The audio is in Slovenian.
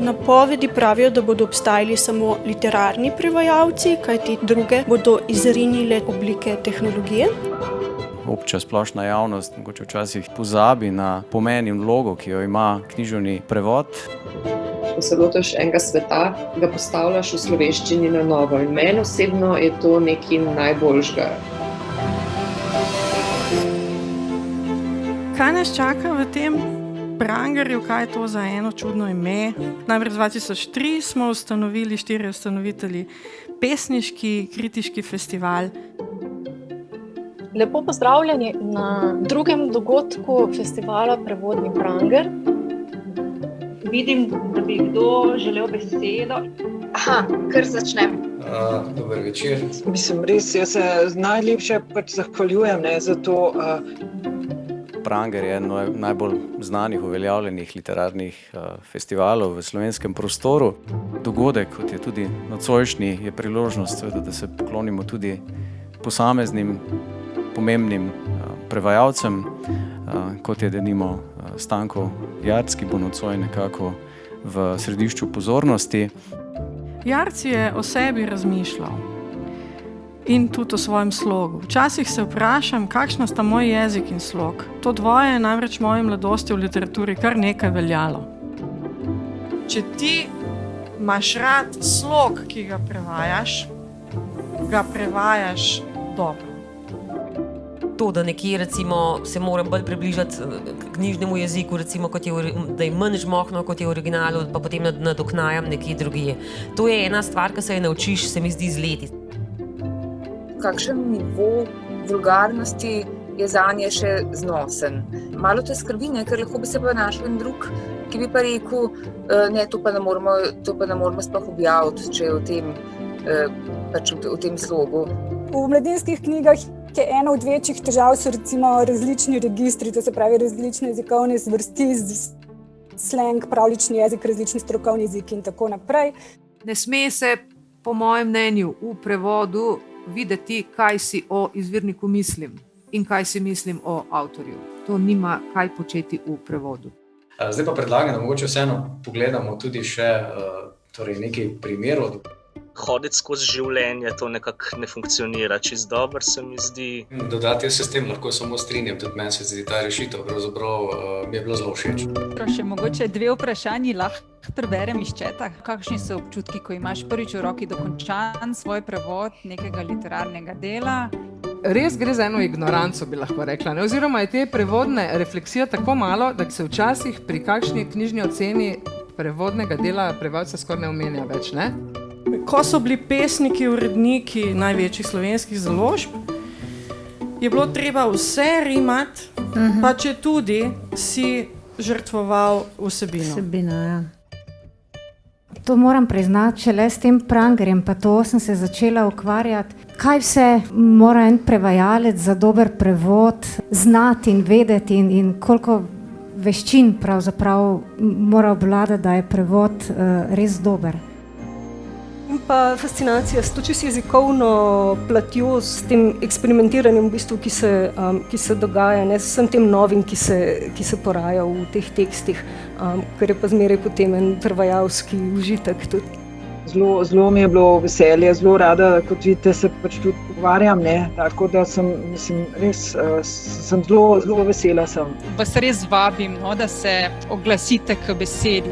Napovedi pravijo, da bodo obstajali samo literarni prevajalci, kajti druge bodo izrinile oblike tehnologije. Obča splošna javnost mogoče včasih pozabi na pomen in vlogo, ki jo ima književni prevod. Ko se lotiš enega sveta, ga postavljaš v slovenščini na novo in meni osebno je to nekaj najboljšega. Kaj nas čaka v tem Prangerju, kaj je to za eno čudno ime? Namreč 2003 smo ustanovili 4 ustanovitelji pesniški kritiški festival. Lepo pozdravljeni na drugem dogodku festivala Prevodni Pranger. Vidim, da bi kdo želel besedo. Aha, kar začnem. Dober večer. Mislim, res, jaz se najlepše zahvaljujem za to. Pranger je eno najbolj znanih, uveljavljenih literarnih festivalov v slovenskem prostoru. Dogodek, kot je tudi nocojšnji, je priložnost, da se poklonimo tudi posameznim pomembnim prevajalcem, kot je denimo Stanko Jarc, ki bo nocoj nekako v središču pozornosti. Jarc je o sebi razmišljal in tudi o svojem slogu. Včasih se vprašam, kakšna sta moj jezik in slog. To dvoje je namreč moje mladosti v literaturi kar nekaj veljalo. Če ti imaš rad slog, ki ga prevajaš dobro. To, da nekje recimo se moram bolj približati knjižnemu jeziku, recimo, da je manj žmohno, kot je v originalu, pa potem nadoknajam nekje drugje. To je ena stvar, ki se je naučiš, se mi zdi, z leti. Kakšen nivo vulgarnosti je zanje še znosen. Malo te skrbi, ker lahko bi se pa našel en drug, ki bi pa rekel, ne, to pa ne moramo sploh objaviti, če je v tem slogu. V mladinskih knjigah je ena od večjih težav so recimo različni registri, to se pravi različne jezikovne zvrsti, slang, pravljični jezik, različni strokovni jezik in tako naprej. Ne sme se, po mojem mnenju, v prevodu videti, kaj si o izvirniku mislim in kaj si mislim o avtorju. To nima kaj početi v prevodu. Zdaj pa predlagam, da mogoče vseeno pogledamo tudi še nekaj primerov. Hoditi skozi življenje, to nekako ne funkcionira čisto dobro, se mi zdi. Dodati, jaz se s tem lahko samo strinjam, tudi meni se zdi ta rešitev, pravzaprav mi je bilo zelo všeč. Še mogoče 2 vprašanji lahko preberem iz četa. Kakšni so občutki, ko imaš prvič v roki dokončan svoj prevod nekega literarnega dela? Res gre za eno ignoranco, bi lahko rekla, ne? Oziroma je te prevodne refleksije tako malo, da se včasih pri kakšni knjižni oceni prevodnega dela prevajalca skoraj ne omenja več, ne? Ko so bili pesniki, uredniki največjih slovenskih založb, je bilo treba vse rimati, pa če tudi si žrtvoval vsebino. Ja. To moram priznati, šele s tem Prangerjem, pa to sem se začela ukvarjati. Kaj vse mora en prevajalec za dober prevod znati in vedeti in koliko veščin pravzaprav mora obvladati, da je prevod res dober. In pa fascinacija s to čisto jezikovno platjo, s tem eksperimentiranjem, v bistvu, ki se dogaja, ne, s vsem tem novim, ki se poraja v teh tekstih, kar je pa zmeraj potem en prevajalski užitek tudi. Zelo mi je bilo veselje, zelo rada, kot vidite, se pač tudi pogovarjam, ne, tako da sem zelo vesela sem. Vas res vabim, da se oglasite k besedi.